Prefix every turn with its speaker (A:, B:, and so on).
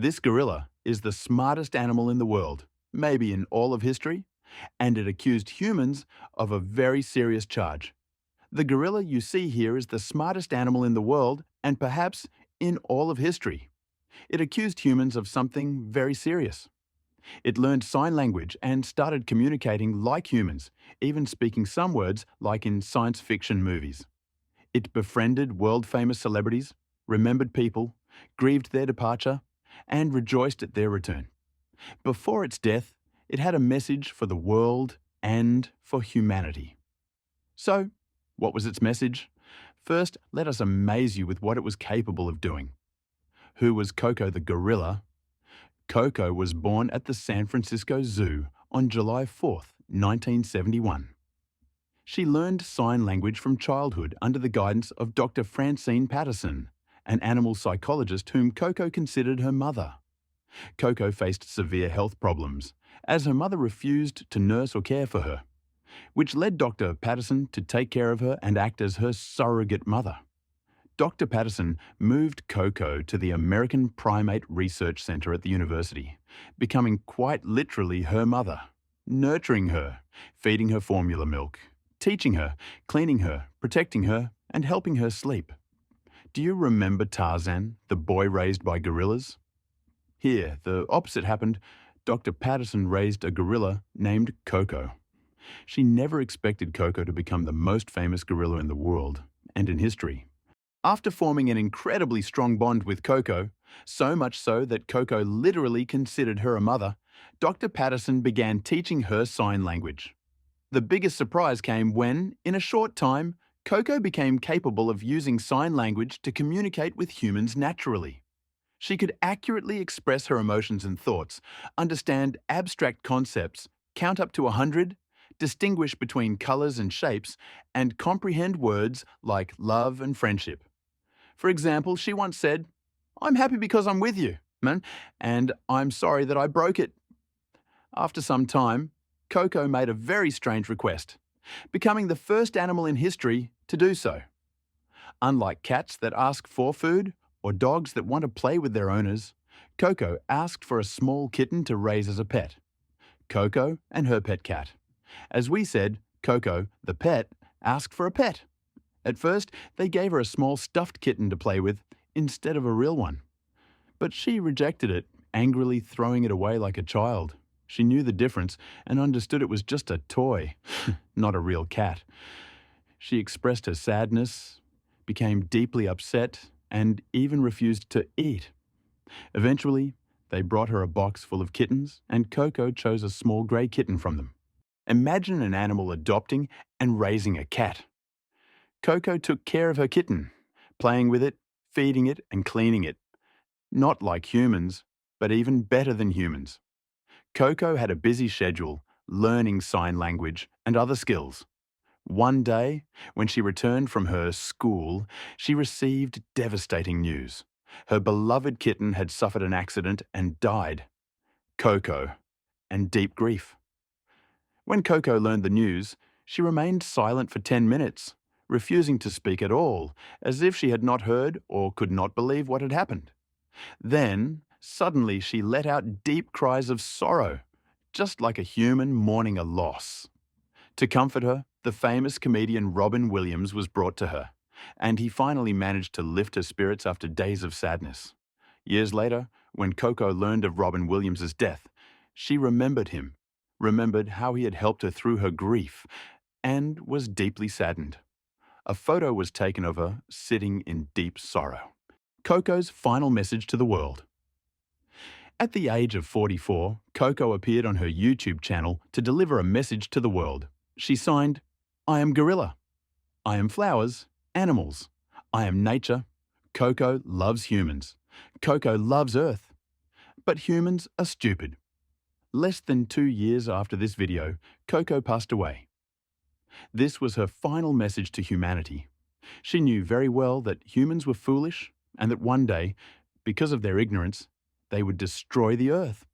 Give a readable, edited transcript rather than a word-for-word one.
A: This gorilla is the smartest animal in the world, maybe in all of history, and it accused humans of a very serious charge. The gorilla you see here is the smartest animal in the world and perhaps in all of history. It accused humans of something very serious. It learned sign language and started communicating like humans, even speaking some words like in science fiction movies. It befriended world-famous celebrities, remembered people, grieved their departure, and rejoiced at their return. Before its death, it had a message for the world and for humanity. So, what was its message? First, let us amaze you with what it was capable of doing. Who was Koko the gorilla? Koko was born at the San Francisco Zoo on July 4th, 1971. She learned sign language from childhood under the guidance of Dr. Francine Patterson, an animal psychologist whom Koko considered her mother. Koko faced severe health problems, as her mother refused to nurse or care for her, which led Dr. Patterson to take care of her and act as her surrogate mother. Dr. Patterson moved Koko to the American Primate Research Center at the university, becoming quite literally her mother, nurturing her, feeding her formula milk, teaching her, cleaning her, protecting her, and helping her sleep. Do you remember Tarzan, the boy raised by gorillas? Here, the opposite happened. Dr. Patterson raised a gorilla named Koko. She never expected Koko to become the most famous gorilla in the world and in history. After forming an incredibly strong bond with Koko, so much so that Koko literally considered her a mother, Dr. Patterson began teaching her sign language. The biggest surprise came when, in a short time, Koko became capable of using sign language to communicate with humans naturally. She could accurately express her emotions and thoughts, understand abstract concepts, count up to 100, distinguish between colors and shapes, and comprehend words like love and friendship. For example, she once said, "I'm happy because I'm with you, man, and I'm sorry that I broke it." After some time, Koko made a very strange request, becoming the first animal in history to do so. Unlike cats that ask for food or dogs that want to play with their owners, Koko asked for a small kitten to raise as a pet. Koko and her pet cat. As we said, Koko, the pet, asked for a pet. At first, they gave her a small stuffed kitten to play with instead of a real one. But she rejected it, angrily throwing it away like a child. She knew the difference and understood it was just a toy, not a real cat. She expressed her sadness, became deeply upset, and even refused to eat. Eventually, they brought her a box full of kittens, and Koko chose a small grey kitten from them. Imagine an animal adopting and raising a cat. Koko took care of her kitten, playing with it, feeding it, and cleaning it. Not like humans, but even better than humans. Koko had a busy schedule, learning sign language and other skills. One day, when she returned from her school, she received devastating news. Her beloved kitten had suffered an accident and died. Koko, and deep grief. When Koko learned the news, she remained silent for 10 minutes, refusing to speak at all, as if she had not heard or could not believe what had happened. Then, suddenly she let out deep cries of sorrow, just like a human mourning a loss. To comfort her, the famous comedian Robin Williams was brought to her, and he finally managed to lift her spirits after days of sadness. Years later, when Koko learned of Robin Williams's death, she remembered him, remembered how he had helped her through her grief, and was deeply saddened. A photo was taken of her sitting in deep sorrow. Koko's final message to the world. At the age of 44, Koko appeared on her YouTube channel to deliver a message to the world. She signed, "I am gorilla. I am flowers, animals. I am nature. Koko loves humans. Koko loves Earth. But humans are stupid." Less than 2 years after this video, Koko passed away. This was her final message to humanity. She knew very well that humans were foolish and that one day, because of their ignorance, they would destroy the Earth.